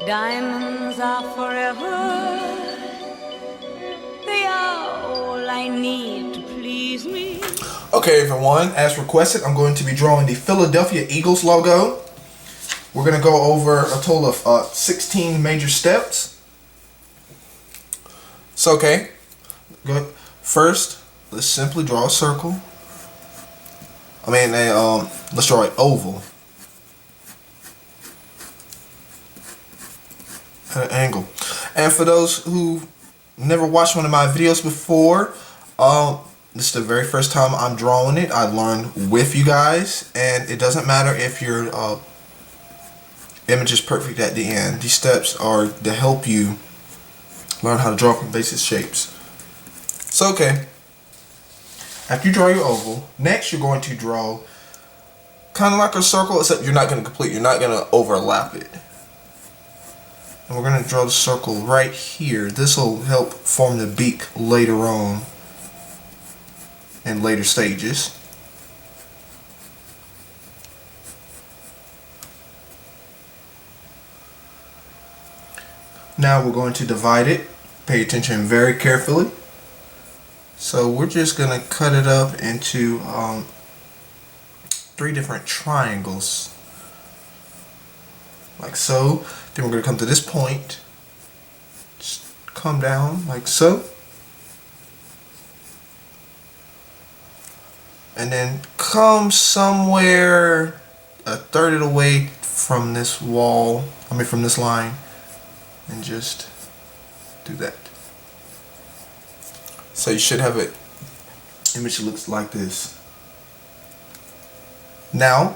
Diamonds are forever. They are all I need to please me. Okay, everyone, as requested, I'm going to be drawing the Philadelphia Eagles logo. We're going to go over a total of 16 major steps. So, okay, good. First, let's simply draw a circle. Let's draw an oval at an angle. And for those who never watched one of my videos before, this is the very first time I'm drawing it. I learned with you guys, and it doesn't matter if your image is perfect at the end. These steps are to help you learn how to draw from basic shapes. So, okay, after you draw your oval, next you're going to draw kind of like a circle, except you're not going to complete, you're not going to overlap it. And we're going to draw the circle right here. This will help form the beak later on in later stages. Now we're going to divide it. Pay attention very carefully. So we're just going to cut it up into 3 different triangles, like so. Then we're going to come to this point, just come down like so, and then come somewhere a third of the way from this wall, from this line, and just do that. So you should have an image that looks like this. Now,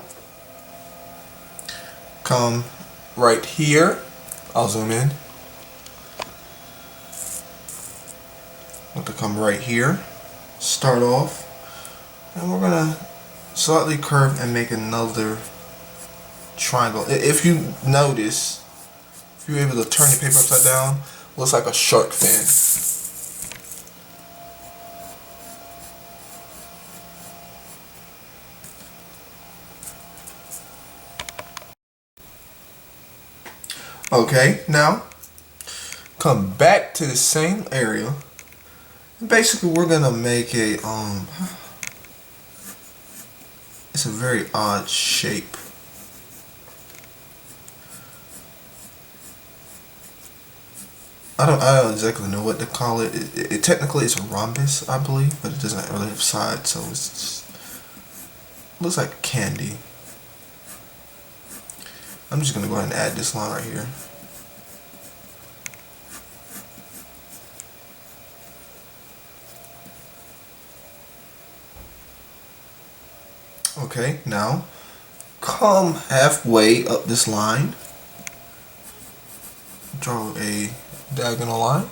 come right here. I'll zoom in. Want to come right here. Start off, and we're gonna slightly curve and make another triangle. If you notice, if you're able to turn the paper upside down, it looks like a shark fin. Okay, now come back to the same area. Basically, we're gonna make a it's a very odd shape. I don't exactly know what to call it. It technically it's a rhombus, I believe, but it doesn't really have sides, so it's just looks like candy. I'm just gonna go ahead and add this line right here. Okay, now come halfway up this line. Draw a diagonal line.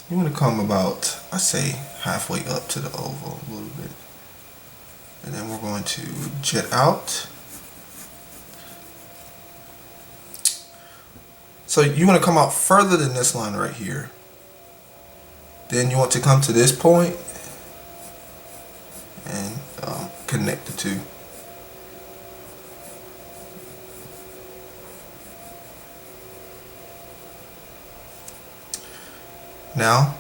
You want to come about, I say, halfway up to the oval a little bit. And then we're going to jet out. So you want to come out further than this line right here. Then you want to come to this point and connect the two. Now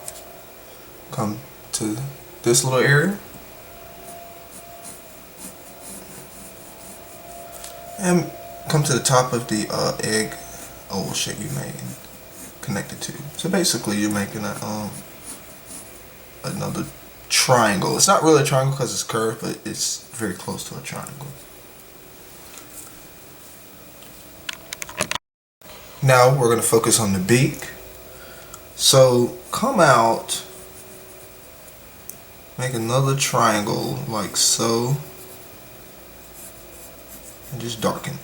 come to this little area and come to the top of the egg oval shape you made and connect the two. So basically you're making a another triangle. It's not really a triangle because it's curved, but it's very close to a triangle. Now we're going to focus on the beak. So come out, make another triangle like so, and just darken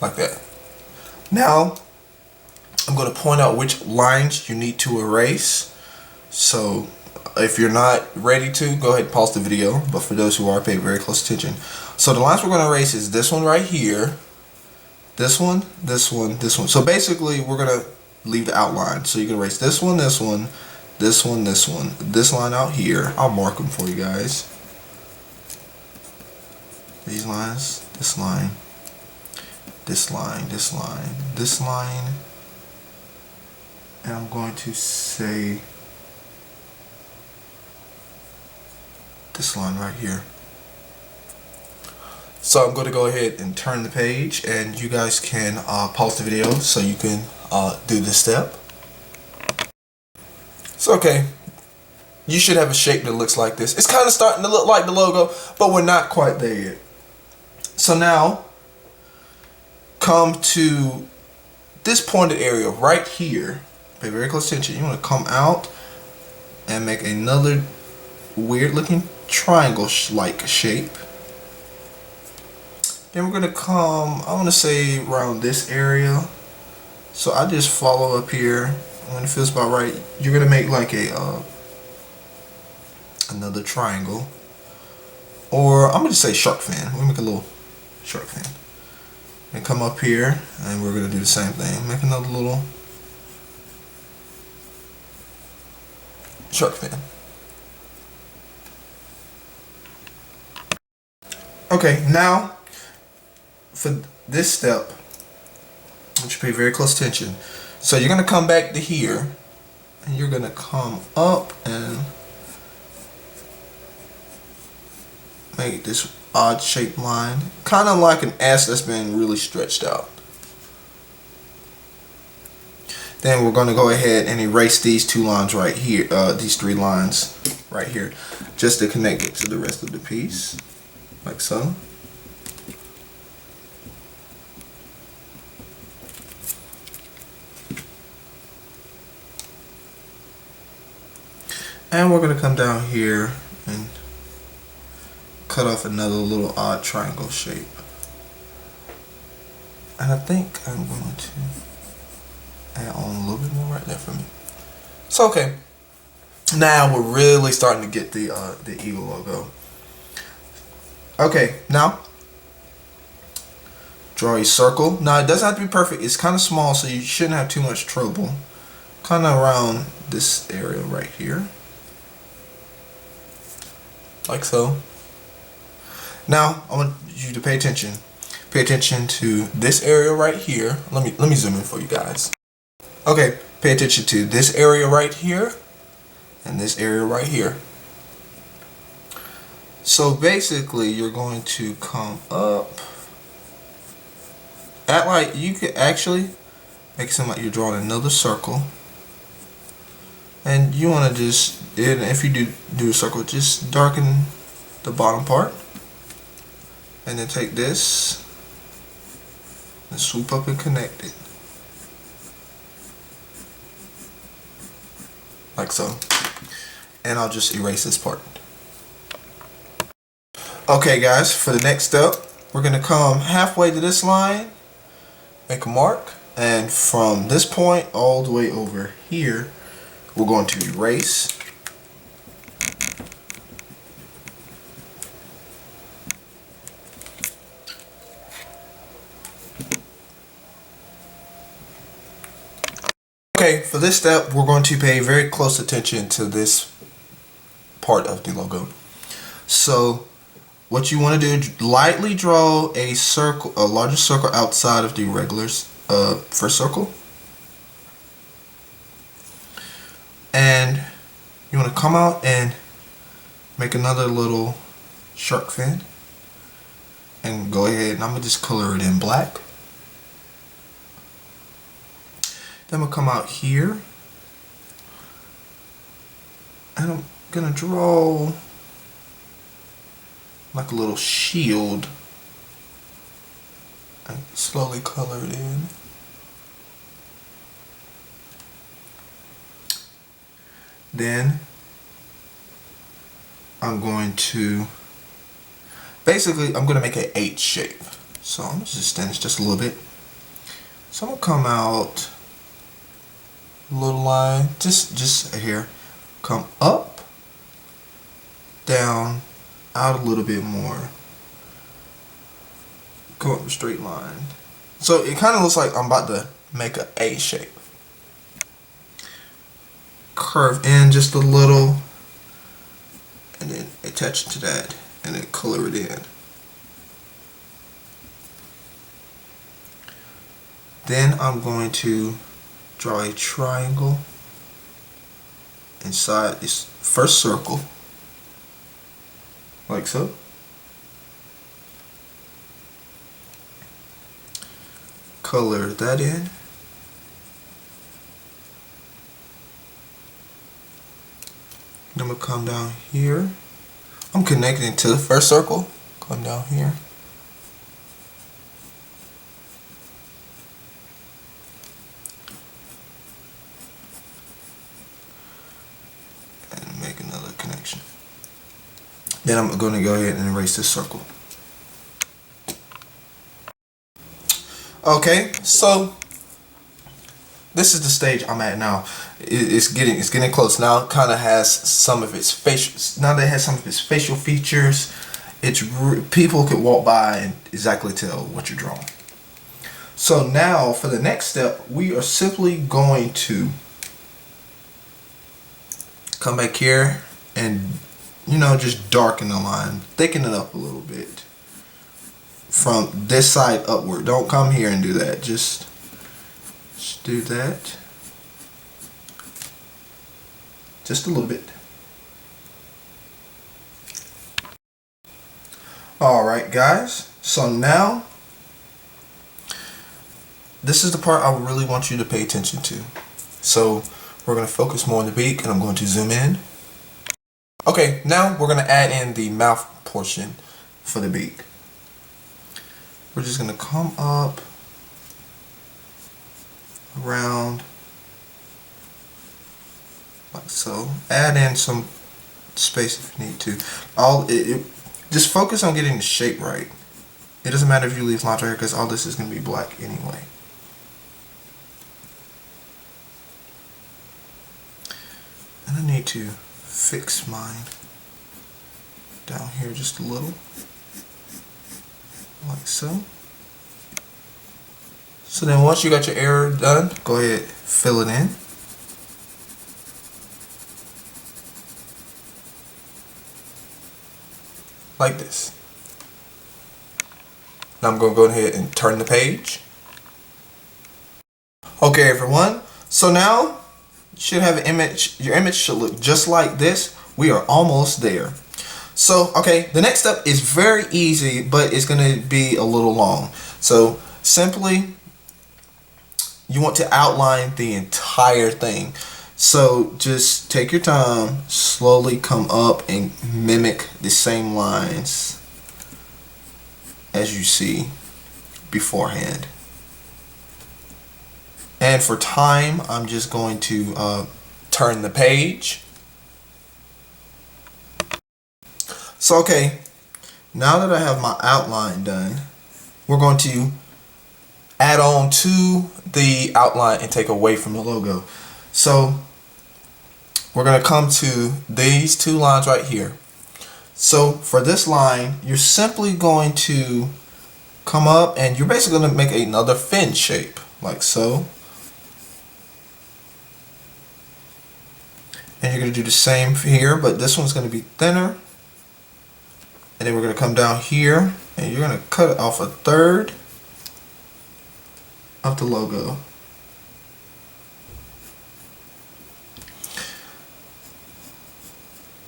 like that. Now I'm going to point out which lines you need to erase. So if you're not ready to, go ahead and pause the video, but for those who are, pay very close attention. So the lines we're going to erase is this one right here, this one, this one, this one. So basically we're going to leave the outline. So you can erase this one, this one, this one, this one, this line out here. I'll mark them for you guys. These lines, this line, this line, this line, this line, and I'm going to say this line right here. So I'm going to go ahead and turn the page, and you guys can pause the video so you can do this step. So okay, you should have a shape that looks like this. It's kind of starting to look like the logo, but we're not quite there yet. So now, come to this pointed area right here. Pay very close attention. You want to come out and make another weird looking triangle-like shape. Then we're going to come, I want to say around this area. So I just follow up here. When it feels about right, you're going to make like a another triangle. Or I'm going to say shark fin. We'll make a little shark fin. And come up here, and we're going to do the same thing. Make another little shark fin. Okay, now for this step, I want you to pay very close attention. So you're going to come back to here, and you're going to come up and make this odd shaped line, kind of like an S that's been really stretched out. Then we're going to go ahead and erase these two lines right here, these three lines right here, just to connect it to the rest of the piece, like so. And we're going to come down here and cut off another little odd triangle shape. And I think I'm going to add on a little bit more right there for me. So okay, now we're really starting to get the eagle logo. Okay, now draw a circle. Now it doesn't have to be perfect. It's kind of small, so you shouldn't have too much trouble. Kind of around this area right here, like so. Now I want you to pay attention. Pay attention to this area right here. Let me zoom in for you guys. Okay, pay attention to this area right here and this area right here. So basically you're going to come up at like, you could actually make it seem like you're drawing another circle. And you want to just, if you do a circle, just darken the bottom part. And then take this and swoop up and connect it. Like so. And I'll just erase this part. Okay guys, for the next step, we're going to come halfway to this line, make a mark, and from this point all the way over here, we're going to erase. Okay, for this step, we're going to pay very close attention to this part of the logo. So, what you want to do, lightly draw a circle, a larger circle outside of the regular first circle. And you want to come out and make another little shark fin. And go ahead, and I'm going to just color it in black. Then we'll come out here, and I'm gonna draw like a little shield and slowly color it in. Then I'm going to, basically I'm gonna make an H shape. So I'm just extend this just a little bit. So I'm gonna come out little line, just here, come up, down, out a little bit more, go up a straight line. So it kind of looks like I'm about to make a A shape. Curve in just a little, and then attach it to that, and then color it in. Then I'm going to draw a triangle inside this first circle, like so. Color that in. Then I'm gonna come down here. I'm connecting to the first circle. Come down here. And make another connection. Then I'm going to go ahead and erase this circle. Okay, so this is the stage I'm at now. It's getting close now. It kind of has some of its facial. Now that it has some of its facial features, people could walk by and exactly tell what you're drawing. So now for the next step, we are simply going to come back here and, you know, just darken the line, thicken it up a little bit from this side upward. Don't come here and do that. Just do that. Just a little bit. Alright guys, so now this is the part I really want you to pay attention to. So we're going to focus more on the beak, and I'm going to zoom in. Okay, now we're going to add in the mouth portion for the beak. We're just going to come up around like so. Add in some space if you need to. Just focus on getting the shape right. It doesn't matter if you leave lines right here because all this is going to be black anyway. And I need to fix mine down here just a little. Like so. So then once you got your area done, go ahead, fill it in. Like this. Now I'm going to go ahead and turn the page. Okay everyone, so now you should have an image. Your image should look just like this. We are almost there. So, okay, the next step is very easy, but it's going to be a little long. So, simply, you want to outline the entire thing. So, just take your time, slowly come up and mimic the same lines as you see beforehand. And for time, I'm just going to turn the page. So okay, now that I have my outline done, we're going to add on to the outline and take away from the logo. So we're going to come to these two lines right here. So for this line, you're simply going to come up and you're basically going to make another fin shape, like so. And you're going to do the same here, but this one's going to be thinner. And then we're going to come down here and you're going to cut off a third of the logo.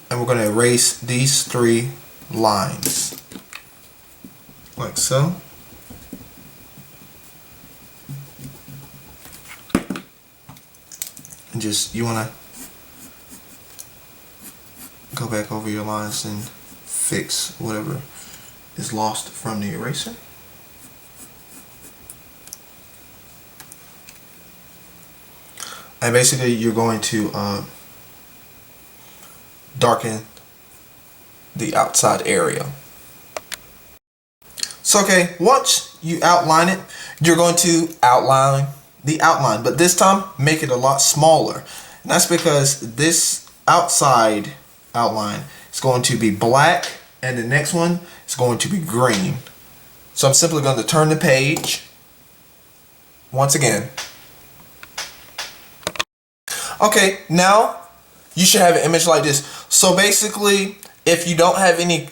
And we're going to erase these three lines, like so. And just, you want to go back over your lines and fix whatever is lost from the eraser. And basically you're going to darken the outside area. So okay, once you outline it, you're going to outline the outline, but this time make it a lot smaller. And that's because this outside outline is going to be black and the next one is going to be green. So I'm simply going to turn the page once again. Okay, now you should have an image like this. So basically, if you don't have any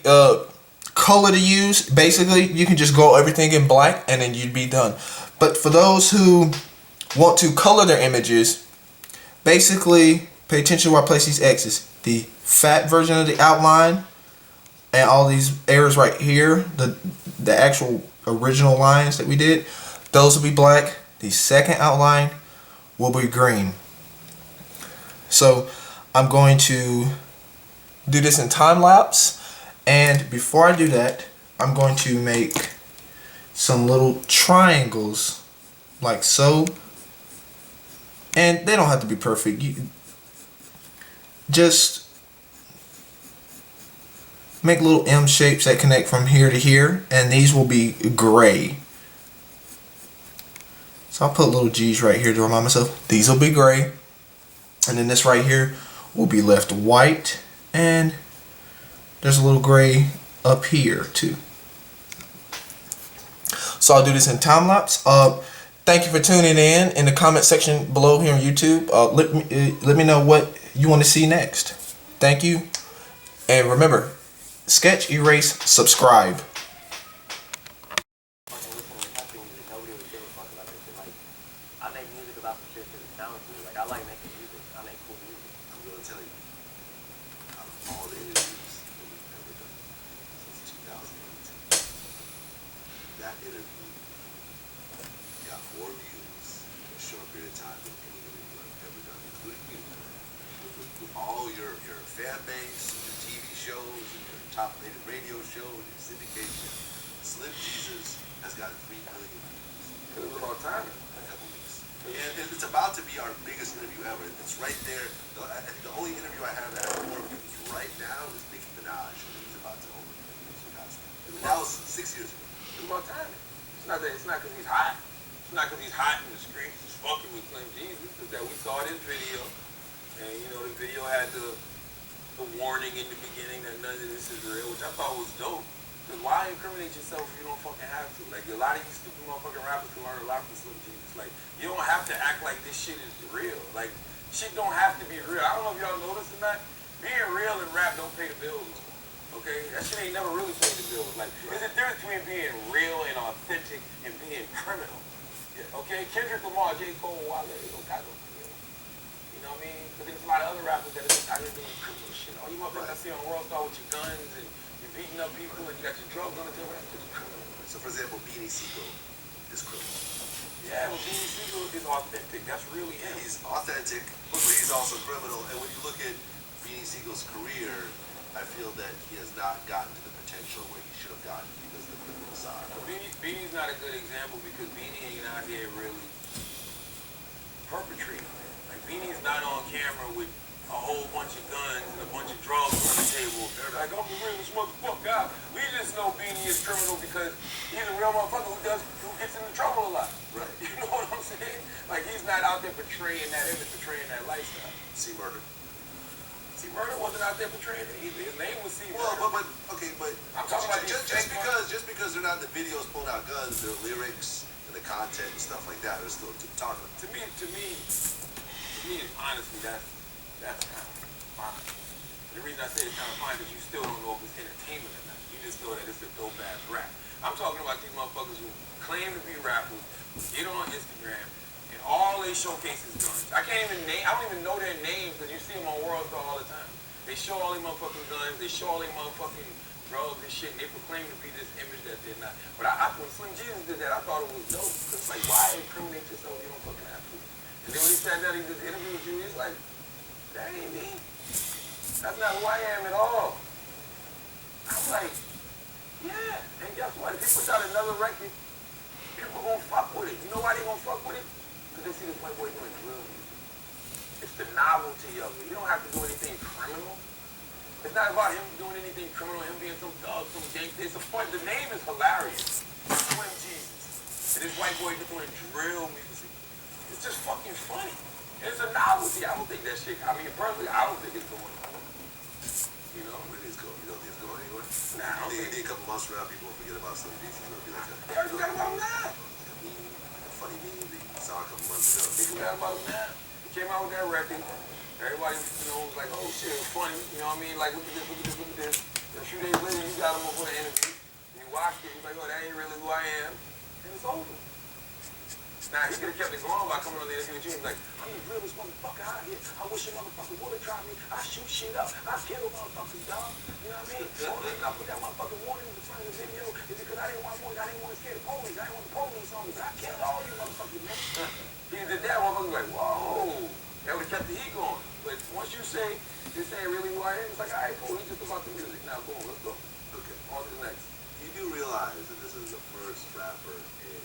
color to use, basically you can just go everything in black and then you'd be done. But for those who want to color their images, basically pay attention where I place these X's. The fat version of the outline and all these errors right here, the actual original lines that we did, those will be black. The second outline will be green. So I'm going to do this in time lapse, and before I do that, I'm going to make some little triangles like so, and they don't have to be perfect. You just make little M shapes that connect from here to here, and these will be gray. So I'll put little G's right here to remind myself. These will be gray, and then this right here will be left white, and there's a little gray up here too. So I'll do this in time lapse. Thank you for tuning in the comment section below here on YouTube. Let me know what you want to see next. Thank you, and remember, sketch, erase, subscribe. I make music about some shit that it sounds good. Like, I like making music. I make cool music. I'm gonna tell you, out of all the interviews that we've ever done since 2018, that interview got more views in a short period of time than any interview I've ever done, including you. With all your fan base, your TV shows, and your top-rated radio show, and your syndication, Slim Jesus has got 3 million views. It was about time. And it's about to be our biggest interview ever. It's right there. I think the only interview I have that has more views right now is Nicki Minaj, when he's about to open the That was 6 years ago. It's about time. It's not because he's hot. It's not because he's hot in the streets. He's fucking with Slim Jesus. It's that we saw this video, and you know the video had the warning in the beginning that none of this is real, which I thought was dope. Because why incriminate yourself if you don't fucking have to? Like, a lot of you stupid motherfucking rappers can learn a lot from Slim Jesus. Like, you don't have to act like this shit is real. Like, shit don't have to be real. I don't know if y'all noticed or not. Being real and rap don't pay the bills no more. Okay? That shit ain't never really paid the bills. Like, there's a difference between being real and authentic and being criminal. Yeah. Okay? Kendrick Lamar, J. Cole, Wale, they don't got no deal. You know what I mean? But there's a lot of other rappers that are just out here doing criminal shit. All you motherfuckers I see on World Star with your guns and you're beating up people and you got your drugs on the table, that's just criminal. So, for example, Beanie Siegel is criminal. Yeah, but Beanie Siegel is authentic. That's really him. He's authentic, but he's also criminal. And when you look at Beanie Siegel's career, I feel that he has not gotten to the potential where he should have gotten because of the criminal side. Beanie's not a good example because Beanie ain't out here really perpetrating. Like, Beanie's not on camera with a whole bunch of guns and a bunch of drugs on the table. They're like, I'm the realest motherfucker out. We just know Beanie is criminal because he's a real motherfucker who gets into trouble a lot. Right. You know what I'm saying? Like, he's not out there portraying that image, portraying that lifestyle. C Murder. C Murder wasn't out there portraying it either. His name was C Murder. Well, but I'm talking about just because they're not in the videos pulling out guns, their lyrics and the content and stuff like that are still talking. To me, honestly, that's kind of fine. The reason I say it's kind of fine is you still don't know if it's entertainment or not. You just know that it's a dope ass rap. I'm talking about these motherfuckers who claim to be rappers, who get on Instagram, and all they showcase is guns. I don't even know their names because you see them on World Star all the time. They show all these motherfucking guns, they show all these motherfucking drugs and shit, and they proclaim to be this image that they're not. But when Slim Jesus did that, I thought it was dope. Because, like, why incriminate yourself if you don't fucking have to? And then when he sat down, he did an interview with you, he's like, that ain't me. That's not who I am at all. I'm like, yeah. And guess what? If he puts out another record, people gonna fuck with it. You know why they gonna fuck with it? Because they see this white boy doing drill music. It's the novelty of it. You don't have to do anything criminal. It's not about him doing anything criminal, him being some thug, some gangster. It's a fun. The name is hilarious. Slim Jesus. And this white boy doing drill music. It's just fucking funny. It's a novelty. I don't think that shit. I mean, personally, I don't think it's going anywhere. You know, Where it's going? You don't think it's going anywhere? Nah, I don't I think. think a couple months from now, people will forget about Slim Jesus. It's gonna be like They already forgot about him now. a funny meme that you saw a couple months ago. They forgot about him now. He came out with that record. Everybody, was like, oh shit, it's funny. You know what I mean? Like, look at this, look at this, look at this. And a few days later, you got him on for the interview. And you watched it. You're like, oh, that ain't really who I am. And it's over. Now, he could have kept it going by coming on the interview with you and be like, I'm the realest motherfucker out here. I wish a motherfucker would have tried me. I shoot shit up. I kill motherfuckers, dog. You know what I mean? The only reason I put that motherfucking warning in the front of the video is because I didn't want to scare the police. I didn't want the police on me. But I killed all you motherfuckers, man. He did that, motherfucker like, whoa. That would have kept the heat going. But once you say, this ain't really who I am, it's like, all right, cool. He's just about the music. Now, boom, let's go. Okay. On to the next. You do realize that this is the first rapper in